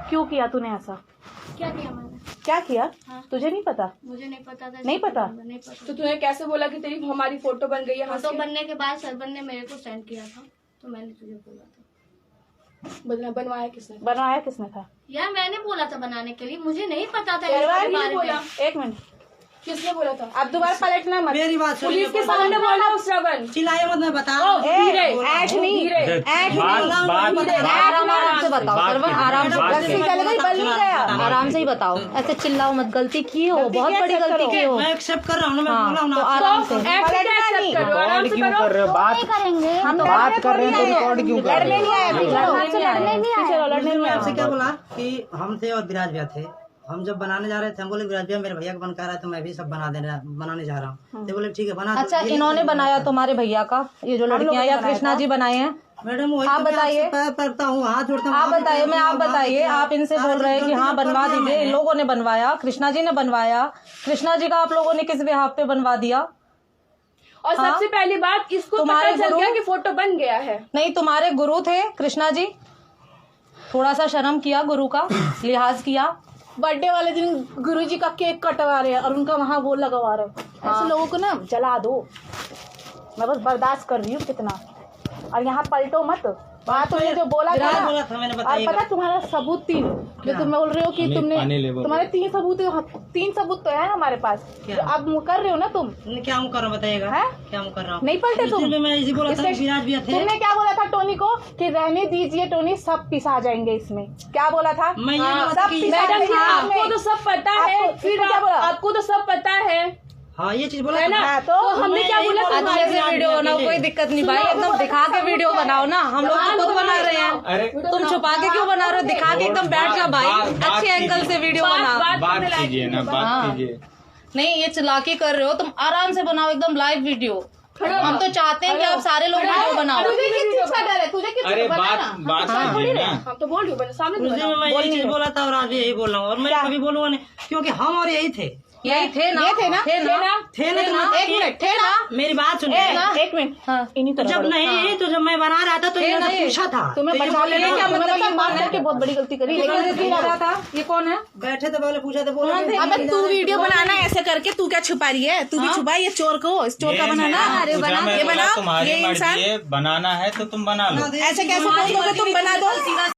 क्यों किया तूने ऐसा? क्या किया मैंने? क्या किया? हाँ। तुझे नहीं पता? मुझे नहीं पता था। नहीं पता? नहीं पता। तो तूने कैसे बोला कि तेरी हमारी फोटो बन गई है? फोटो बनने के बाद सरबन ने मेरे को सेंड किया था, तो मैंने तुझे बोला था। बनवाया किसने? बनवाया किसने था? यार मैंने बोला था बनाने के लिए, मुझे नहीं पता था करवा इसके नहीं बारे बोला। में। एक मिनट, किसने बोला था? अब दोबारा पलटना मत। मेरी बात सुनिए। पुलिस के सामने बोला श्रवण। चिल्लाए मत, मैं बता ऐठ नहीं, ऐठ नहीं, आराम से बताओ सरवन, आराम से गलती चल गई, बल नहीं गया। आराम से ही बताओ, ऐसे चिल्लाओ मत। गलती की हो, बहुत बड़ी गलती की हो। मैं एक्सेप्ट कर रहा हूँ ना, मैं हाँ, बोला हूँ तो ना। आराम से पलटना नहीं। आराम से करो। बात करेंगे हम बात कर रहे हैं तो रिकॉर्ड क्यों कर लड़ने रहे नहीं आया, लड़ने भी आए। चलो लड़ने नहीं मैं आपसे आया। क्या बोला कि हम थे और विराज भैया थे। हम जब बनाने जा रहे थे, हम बोले विराज भैया मेरे भैया को बनकर रहा है तो मैं भी सब बनाने जा रहा हूँ। तो बोले ठीक है बना। अच्छा, इन्होंने बनाया तुम्हारे भैया का, ये जो लड़कियां या कृष्णा जी बनाए हैं? मैडम वही आप तो मैं बताइए। आपसे पैर पड़ता हूँ, हाथ जोड़ता हूँ। आप बताइए, मैं आप बताइए। आप इनसे बोल रहे हैं कि हाँ बनवा दीजिए, इन लोगों ने बनवाया, कृष्णा जी ने बनवाया। कृष्णा जी का आप लोगों ने किस बिहाफ पे बनवा दिया? और हाँ? सबसे पहली बात, इसको तुम्हारे पता चल गुरु- गया कि फोटो बन गया है। नहीं, तुम्हारे गुरु थे कृष्णा जी, थोड़ा सा शर्म किया, गुरु का लिहाज किया। बर्थडे वाले दिन गुरुजी का केक कटवा रहे हैं और उनका वहाँ वो लगवा रहे हैं। ऐसे लोगों को ना जला दो। मैं बस बर्दाश्त कर रही हूँ कितना, और यहाँ पलटो मत। बात तुमने जो बोला था ना, बोला था मैंने, और बताइएगा। पता तुम्हारा सबूत 3 जो तुम बोल रहे हो कि तुमने, तुम्हारे 3 सबूत, 3 सबूत तो है हमारे पास। क्या? जो अब कर रहे हो ना तुम, क्या हूँ कर रहा हूँ बताइएगा। हैं? क्या हूँ कर रहा हूँ? नहीं पलटे तुम। मैं इसी बोला था इससे- विराज भैया थे। तुमने क्या बोला था टोनी को कि रहने दीजिए टोनी, सब पिसा जाएंगे इसमें? क्या बोला था? मैं ये बोला था सब कि पिसा मैडम जाएंगे आपको इसमें। तो सब पता है, आपको- फिर इसको क्या बोला? आपको तो सब पता है हाँ ये चीज बोला है था। ना? हाँ, तो हमने मैं क्या यही बोला? बोला था। तुम्हारे अच्छे से वीडियो बनाओ, कोई दिक्कत नहीं भाई, एकदम दिखा के वीडियो बनाओ ना। हम लोग तो खुद बना रहे हैं, अरे तुम छुपा के क्यों बना रहे हो? दिखा के एकदम बैठ जा भाई, अच्छे एंगल से वीडियो बनाओ। बात कीजिए ना, बात हाँ। कीजिए। नहीं, ये चलाकी कर रहे हो तुम, आराम से बनाओ एकदम लाइव वीडियो। हम तो चाहते हैं कि आप सारे लोग वीडियो बनाओ। तुझे किस चीज का डर है? तुझे किस अरे चीज का बात बनाना? बात हाँ। कीजिए ना। हम तो बोल रही हूँ सामने तो उस दिन बनाओ। मैं यही चीज बोला था और आज भी यही बोल रहा हूँ, और मैं कभी बोलूंगा नहीं, क्योंकि हम और यही थे। यही थे ना, ये थे ना? थे ना, थे ना? एक मिनट, थे ना? मेरी बात सुनिए। एक मिनट, हाँ। इन्हीं तो तरह जब करो। नहीं, तो जब मैं बना रहा था तो थे इन्होंने नहीं। पूछा था। तुम्हें तो ये बचा बोले लेना, ना, क्या तुम्हें मतलब बचा ये मार कौन है? करके बहुत बड़ी गलती करी। ये लेकिन कौन रहा था? ये कौन है? बैठे थे पहले पूछा था, बोले अबे तू वीडियो बनाना ऐसे करके, तू क्या छुपा रही है? तू भी छुपा, ये चोर को, इस चोर का बनाना। अरे बना, ये बनाओ, तुम्हारी ये इंसान मर्जी है, बनाना है तो तुम बना लो। ऐसे कैसे बोल दोगे तुम? बना दो।